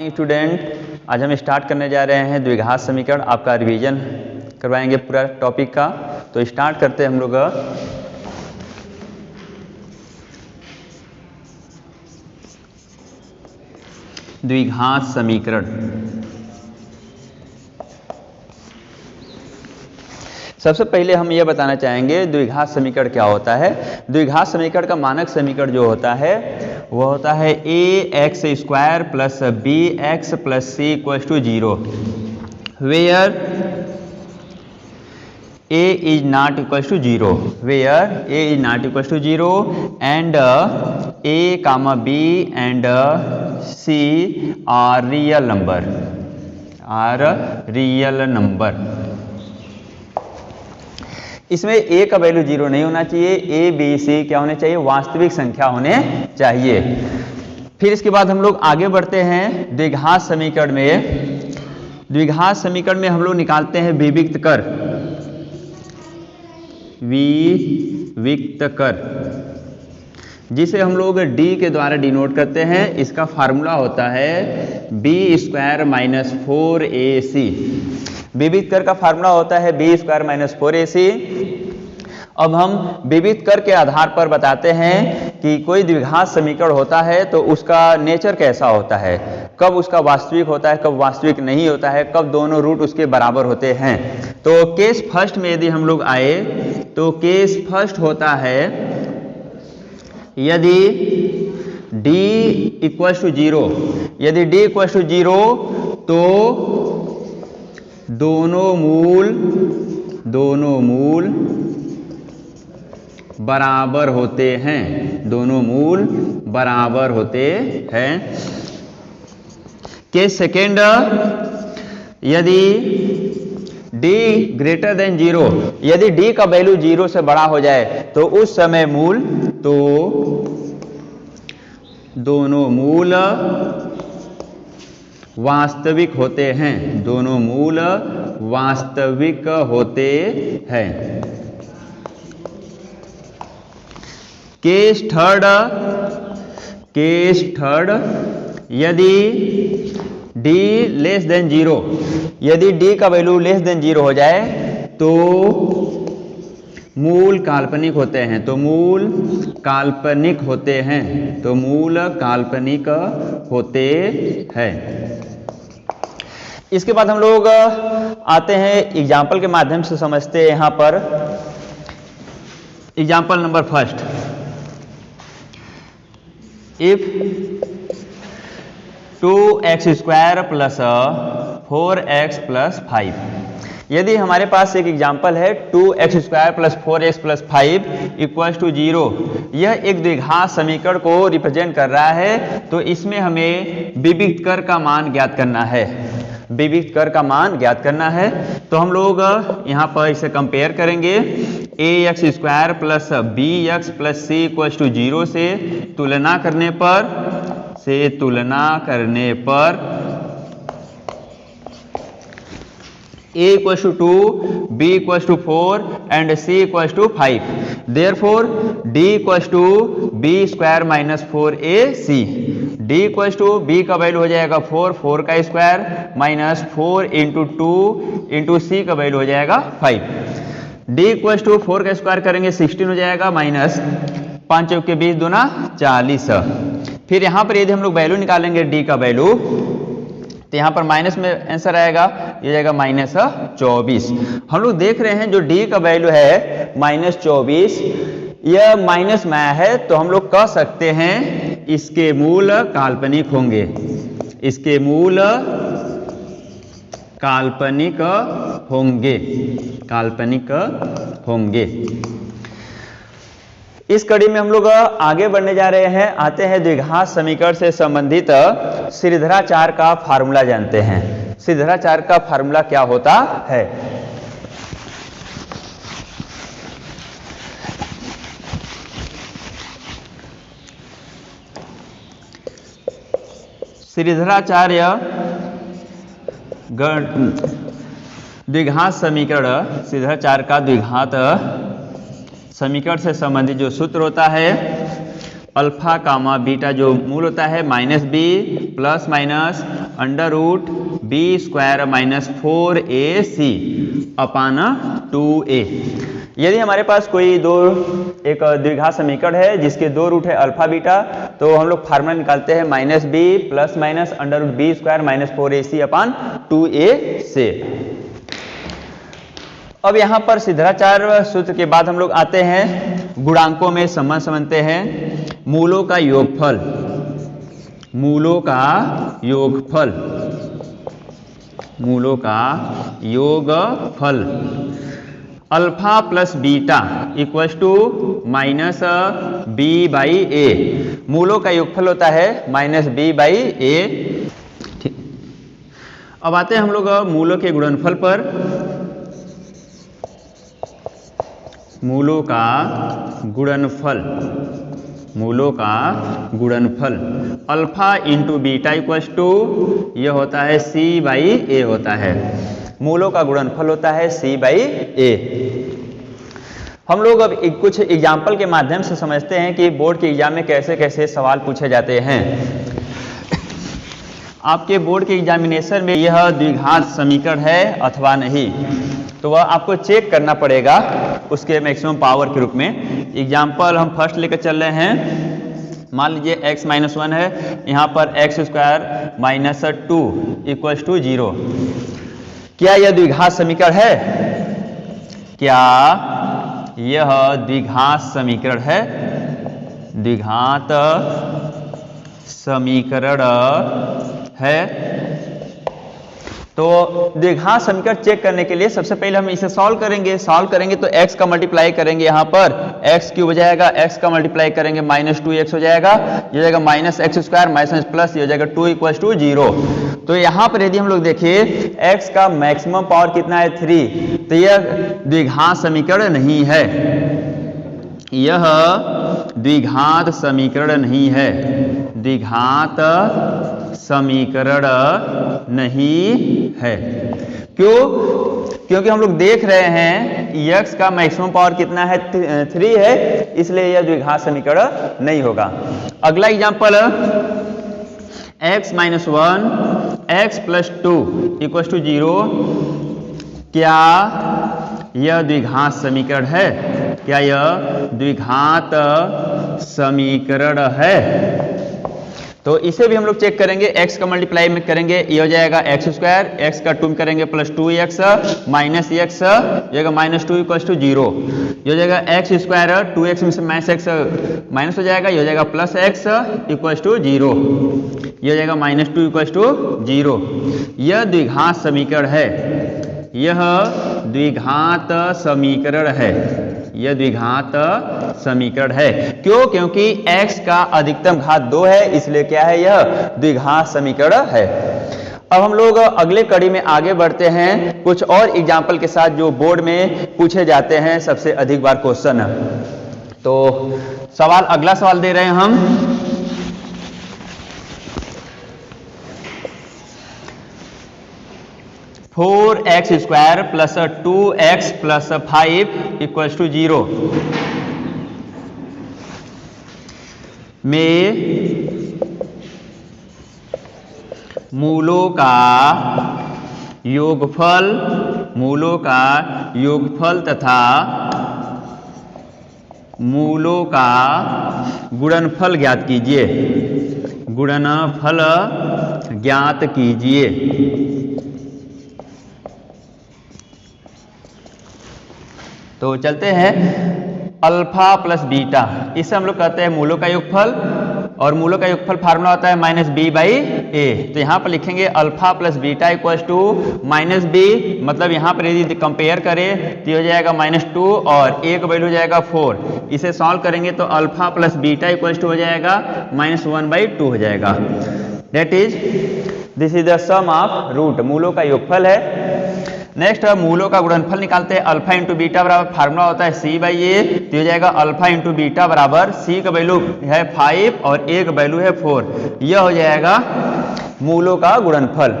Student, आज हम start करने जा रहे हैं द्विघात समीकरण। आपका रिवीजन करवाएंगे पूरा टॉपिक का। तो स्टार्ट करते हैं हम लोग। द्विघात समीकरण। सबसे पहले हम यह बताना चाहेंगे द्विघात समीकरण क्या होता है। द्विघात समीकरण का मानक समीकरण जो होता है वह होता है ax² plus bx plus c equals to 0 where a is not equals to 0, where a is not equals to 0 and a, b and c are real number. इसमें a का वैल्यू 0 नहीं होना चाहिए, a b c क्या होने चाहिए, वास्तविक संख्या होने चाहिए। फिर इसके बाद हम लोग आगे बढ़ते हैं द्विघात समीकरण में। द्विघात समीकरण में हम लोग निकालते हैं विविक्त कर, जिसे हम लोग d के द्वारा डिनोट करते हैं। इसका फार्मूला होता है b² माइनस 4ac। विविक्त कर का फार्मूला होता है b² माइनस 4ac। अब हम विविक्त कर के आधार पर बताते हैं कि कोई द्विघात समीकरण होता है तो उसका नेचर कैसा होता है, कब उसका वास्तविक होता है, कब वास्तविक नहीं होता है, कब दोनों रूट उसके बराबर होते हैं। तो केस फर्स्ट में यदि हम लोग आए तो केस फर्स्ट होता है यदि d इक्वल्स टू 0, यदि d इक्वल्स टू 0 तो दोनों मूल बराबर होते हैं, दोनों मूल बराबर होते हैं। केस सेकेंड, यदि d ग्रेटर देन 0, यदि d का वैल्यू 0 से बड़ा हो जाए तो उस समय दोनों मूल वास्तविक होते हैं, दोनों मूल वास्तविक होते हैं। केस थर्ड, यदि d लेस देन 0, यदि d का वैल्यू लेस देन 0 हो जाए तो मूल काल्पनिक होते हैं, तो मूल काल्पनिक होते हैं, तो मूल काल्पनिक होते हैं। इसके बाद हम लोग आते हैं एग्जाम्पल के माध्यम से समझते हैं। यहाँ पर example number first, if 2x² plus 4x plus 5, यदि हमारे पास एक एग्जाम्पल है 2x² plus 4x plus 5 equals to 0, यह एक द्विघात समीकरण को रिप्रेजेंट कर रहा है। तो इसमें हमें विविक्त कर का मान ज्ञात करना है, विविक्त कर का मान ज्ञात करना है। तो हम लोग यहाँ पर इसे कंपेयर करेंगे। ax² plus bx plus c equals to 0 से तुलना करने पर a equals to 2, b equals to 4 and c equals to 5। Therefore d equals to b² minus 4ac। d equals to b का वैल्यू हो जाएगा 4 का square minus 4 into 2 into c का value हो जाएगा 5। d इक्वल्स टू 4 का square करेंगे 16 हो जाएगा माइनस 5 चौक के 20 दूना 40। फिर यहाँ पर यदि हम लोग वैल्यू निकालेंगे d का वैल्यू तो यहाँ पर माइनस में आंसर आएगा, ये जाएगा माइनस 24। हम लोग देख रहे हैं जो d का वैल्यू है माइनस 24, यह माइनस में आया है तो हम लोग कह सकते हैं इसके मूल काल्पनिक होंगे, इसके मूल काल्पनिक होंगे। इस कड़ी में हम लोग आगे बढ़ने जा रहे हैं। आते हैं द्विघात समीकरण से संबंधित श्रीधराचार्य का फार्मूला जानते हैं। श्रीधराचार्य का फार्मूला क्या होता है। श्रीधराचार्य द्विघात समीकरण, श्रीधराचार्य का द्विघात समीकरण से संबंधित जो सूत्र होता है अल्फा कामा बीटा जो मूल होता है minus B plus minus under root B square minus 4ac upon 2a। यदि हमारे पास कोई एक द्विघात समीकरण है जिसके दो रूट है अल्फा बीटा, तो हम लोग फार्मूला निकालते हैं minus B plus minus under root B square minus 4ac upon 2a से। अब यहाँ पर सिद्धाचार्य सूत्र के बाद हम लोग आते हैं गुणांकों में संबंध समझते हैं। मूलों का योगफल, मूलों का योगफल, मूलों का योगफल alpha plus beta equals to minus B by A. मूलों का योगफल होता है माइनस बी बाई ए। ठीक, अब आते हैं हम लोग मूलों के गुणनफल पर। मूलों का गुणनफल, मूलों का गुणनफल alpha into beta equals to यह होता है सी बाई ए होता है। मूलों का गुणनफल होता है सी बाई ए। हम लोग अब कुछ एग्जाम्पल के माध्यम से समझते हैं कि बोर्ड के एग्जाम में कैसे कैसे सवाल पूछे जाते हैं। आपके बोर्ड के एग्जामिनेशन में यह द्विघात समीकरण है अथवा नहीं, तो वह आपको चेक करना पड़ेगा उसके मैक्सिमम पावर के रूप में। एग्जाम्पल हम फर्स्ट लेकर चल रहे हैं। मान लीजिए x माइनस 1 है, यहाँ पर x square minus 2 equals to 0। क्या यह द्विघात समीकरण है? क्या यह द्विघात समीकरण है? द्विघात समीकरण है। तो द्विघात समीकरण चेक करने के लिए सबसे पहले हम इसे सॉल्व करेंगे। सॉल्व करेंगे तो x का मल्टीप्लाई करेंगे, यहाँ पर x क्यूब हो जाएगा, x का मल्टीप्लाई करेंगे माइनस 2x हो जाएगा, ये हो जाएगा minus x square minus plus ये हो जाएगा 2 इक्वल्स टू 0। तो यहाँ पर यदि हम लोग देखिए x का मैक्सिमम पावर कितना है 3, तो यह द्विघात समीकरण नहीं है, यह द्विघात समीकरण नहीं है, द्विघात समीकरण नहीं है। क्यों? क्योंकि हम लोग देख रहे हैं x का मैक्सिमम पावर कितना है 3 है, इसलिए यह द्विघात समीकरण नहीं होगा। अगला example x minus 1 x plus 2 equal to 0। क्या यह द्विघात समीकरण है? क्या यह द्विघात समीकरण है? तो इसे भी हम लोग चेक करेंगे। x का मल्टीप्लाई में करेंगे, ये हो जाएगा x स्क्वायर, x का 2 करेंगे प्लस 2x माइनस x जाएगा माइनस 2 इक्वल्स टू 0। ये हो जाएगा x स्क्वायर 2x में से माइनस x माइनस हो जाएगा, ये हो जाएगा प्लस x इक्वल्स टू 0। ये हो जाएगा माइनस 2 इक्वल्स टू 0। यह द्विघात समीकरण है, यह द्विघात समीकरण है, यह द्विघात समीकरण है। क्यों? क्योंकि x का अधिकतम घात 2 है, इसलिए क्या है, यह द्विघात समीकरण है। अब हम लोग अगले कड़ी में आगे बढ़ते हैं कुछ और एग्जाम्पल के साथ जो बोर्ड में पूछे जाते हैं सबसे अधिक बार क्वेश्चन। तो सवाल, अगला सवाल दे रहे हैं हम। Four X square plus 2x plus 5 equals to 0 में मूलों का योगफल, मूलों का योगफल तथा मूलों का गुणनफल ज्ञात कीजिए, गुणनफल ज्ञात कीजिए। तो चलते हैं अल्फा प्लस बीटा, इसे हम लोग कहते हैं मूलों का योगफल, और मूलों का योगफल फार्मूला होता है माइनस बी बाई ए। तो यहाँ पर लिखेंगे alpha plus beta equals to minus B, मतलब यहाँ पर यदि कंपेयर करें तो ये हो जाएगा माइनस 2 और ए का वैल्यू हो जाएगा 4। इसे सॉल्व करेंगे तो alpha plus beta equals to हो जाएगा माइनस 1/2 हो जाएगा। That is this is the sum of root, मूलों का योगफल है। नेक्स्ट मूलों का गुणनफल निकालते हैं। अल्फा इंटू बीटा बराबर फार्मूला होता है सी बाई ए, तो हो जाएगा अल्फा इंटू बीटा बराबर सी का वैल्यू है 5 और ए का वैल्यू है 4। यह हो जाएगा मूलों का गुणनफल।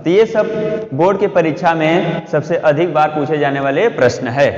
तो ये सब बोर्ड की परीक्षा में सबसे अधिक बार पूछे जाने वाले प्रश्न है।